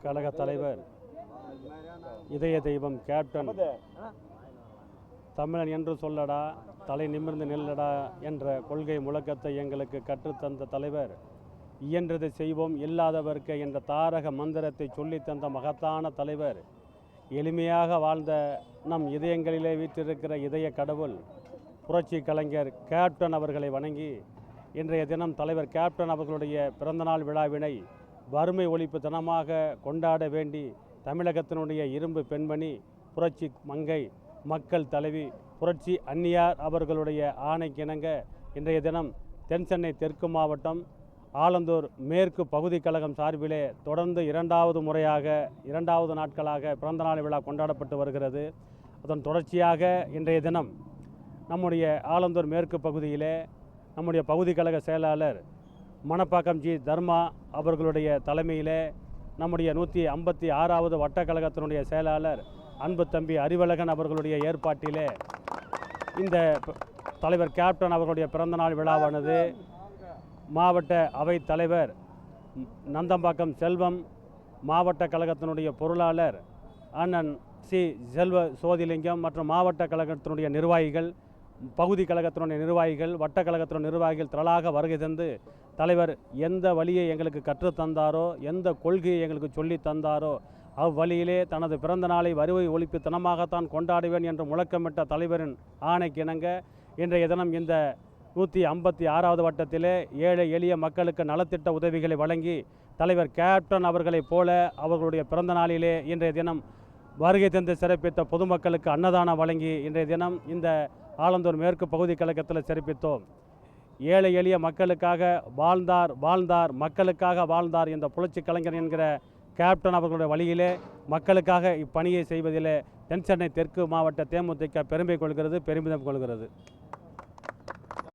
கழக தலைவர் இதய தெய்வம் கேப்டன் தமிழன் என்று சொல்லடா, தலை நிமிர்ந்து நில்லடா என்ற கொள்கை முழக்கத்தை எங்களுக்கு கற்றுத்தந்த தலைவர், இயன்றதை செய்வோம் இல்லாதவர்க்கு என்ற தாரக மந்திரத்தை சொல்லித்தந்த மகத்தான தலைவர், எளிமையாக வாழ்ந்த நம் இதயங்களிலே வீற்றிருக்கிற இதய கடவுள் புரட்சி கலைஞர் கேப்டன் அவர்களை வணங்கி இன்றைய தினம் தலைவர் கேப்டன் அவர்களுடைய பிறந்தநாள் விழாவினை வறுமை ஒழிப்பு தினமாக கொண்டாட வேண்டி தமிழகத்தினுடைய இரும்பு பெண்மணி புரட்சி மங்கை மக்கள் தலைவி புரட்சி அன்னியார் அவர்களுடைய ஆணைக்கிணங்க இன்றைய தினம் தென்சென்னை தெற்கு மாவட்டம் ஆலந்தூர் மேற்கு பகுதி கழகம் சார்பிலே தொடர்ந்து இரண்டாவது நாட்களாக பிறந்தநாள் விழா கொண்டாடப்பட்டு வருகிறது. அதன் தொடர்ச்சியாக இன்றைய தினம் நம்முடைய ஆலந்தூர் மேற்கு பகுதியிலே நம்முடைய பகுதி கழக செயலாளர் மணப்பாக்கம் ஜி தர்மா அவர்களுடைய தலைமையிலே நம்முடைய 156வது வட்டக்கழகத்தினுடைய செயலாளர் அன்பு தம்பி அறிவழகன் அவர்களுடைய ஏற்பாட்டிலே இந்த தலைவர் கேப்டன் அவர்களுடைய பிறந்தநாள் விழாவானது மாவட்ட அவைத் தலைவர் நந்தம்பாக்கம் செல்வம், மாவட்ட கழகத்தினுடைய பொருளாளர் அண்ணன் சி செல்வ சோதிலிங்கம் மற்றும் மாவட்ட கழகத்தினுடைய நிர்வாகிகள், பகுதி கழகத்தினுடைய நிர்வாகிகள், வட்டக்கழகத்தினுடைய நிர்வாகிகள் திரளாக வருகை தந்து தலைவர் எந்த வழியை எங்களுக்கு கற்றுத்தந்தாரோ, எந்த கொள்கையை எங்களுக்கு சொல்லி தந்தாரோ அவ்வழியிலே தனது பிறந்த நாளை வறுமை ஒழிப்பு தினமாகத்தான் கொண்டாடுவேன் என்று முழக்கமிட்ட தலைவரின் ஆணைக்கிணங்க இன்றைய தினம் இந்த 156வது வட்டத்திலே ஏழை எளிய மக்களுக்கு நலத்திட்ட உதவிகளை வழங்கி தலைவர் கேப்டன் அவர்களைப் போல அவர்களுடைய பிறந்த நாளிலே இன்றைய தினம் வருகை தந்து சிறப்பித்த பொதுமக்களுக்கு அன்னதானம் வழங்கி இன்றைய தினம் இந்த ஆலந்தூர் மேற்கு பகுதி கழகத்தில் சிறப்பித்தோம். ஏழை எளிய மக்களுக்காக வாழ்ந்தார் மக்களுக்காக வாழ்ந்தார் இந்த புரட்சி கலைஞர் என்கிற கேப்டன் அவர்களுடைய வழியிலே மக்களுக்காக இப்பணியை செய்வதிலே தென்சென்னை தெற்கு மாவட்ட தேமுதிக பெருமை கொள்கிறது, பெருமிதம் கொள்கிறது.